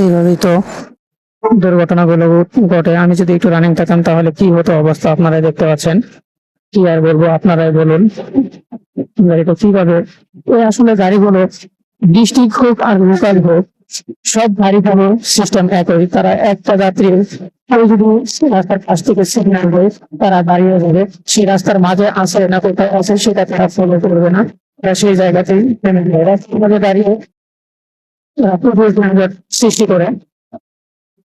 এইভাবেই তো দুর্ঘটনাগুলো ঘটে। আমি যদি একটু রানিং থাকতাম তাহলে কি হতো অবস্থা আপনারাই দেখতে পাচ্ছেন। কি আর বলবো, আপনারাই বলুন গাড়িটা কিভাবে। আসলে গাড়িগুলো ডিস্ট্রিক্ট হোক আর লোকাল হোক, সব গাড়িগুলো সিস্টেম একই। তারা একটা যাত্রী কেউ যদি রাস্তার পাশ থেকে সিগন্যাল দেয়, তারা দাঁড়িয়ে যাবে। সেই রাস্তার মাঝে আছে না কোথায় আছে সেটা তারা ফলো করবে না, তারা সেই জায়গাতেই থেমে যাবে। রাস্তার মাঝে দাঁড়িয়ে সৃষ্টি করে।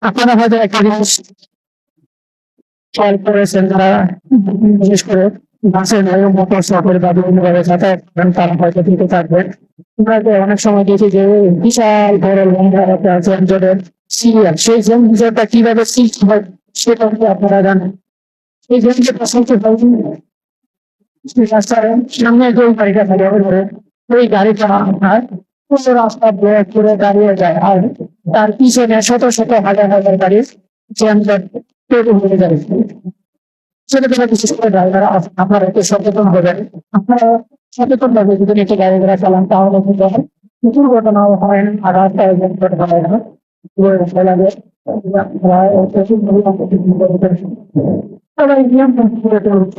আপনারা হয়তো একটা জিনিস খেয়াল করেছেন, যারা বিশেষ করে বাসে নয় মোটর সাইকেল বা বিভিন্ন ভাবে যাতায়াত করেন, তারা হয়তো দিতে থাকবেন। আমরা তো অনেক সময় দেখি যে বিশাল বড় লম্বা একটা যানজটের সিরিয়াল, সেই যানজটটা কিভাবে সৃষ্টি হয় সেটা কি আপনারা জানেন? এই যানজটটা সৃষ্টি হয় সেই রাস্তার সামনে যে গাড়িটা থাকে ওই গাড়িটা আপনার পুরো রাস্তা ব্লক করে দাঁড়িয়ে যায়, আর তার পিছনে শত শত হাজার হাজার গাড়ির যানজট তৈরি হয়ে যায়। সেক্ষেত্রে বিশেষ করে ড্রাইভার আপনারা একটু সচেতন হবেন। আপনারা সচেতন ভাবে যদি একটু গাড়ি ঘোড়া চালান তাহলে কিন্তু দুর্ঘটনা হয় না, আর রাস্তায় যানজট হয় না। লাগে সবাই নিয়ম তাহলে গাড়িটা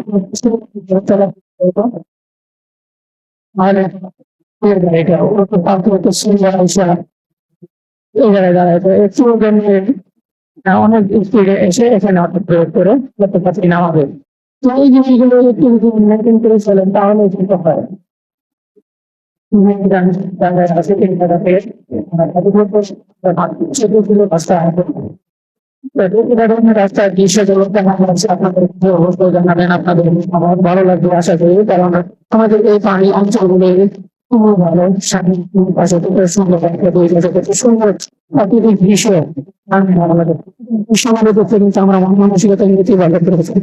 এই জায়গায় দাঁড়ায় একটু অনেক স্পিডে এসে এখানে অটো প্রয়োগ করে কাছে নামাবে। তো এই জিনিসগুলো একটু যদি মেনটেন করে চলেন তাহলে কিন্তু হয়। রাস্তার দৃশ্যগুলো কেমন লাগছে আপনাদের অবশ্যই জানাবেন। আপনাদের আমার ভালো লাগবে আশা করি, কারণ আমাদের এই পানি অঞ্চলগুলো খুবই ভালো। পাশে সুন্দর দুই পাশে কত সুন্দর প্রাকৃতিক দৃশ্য ভালো লাগে। দৃশ্যগুলো দেখতে কিন্তু আমরা মন মানসিকতা নিতেই ভালো করেছি।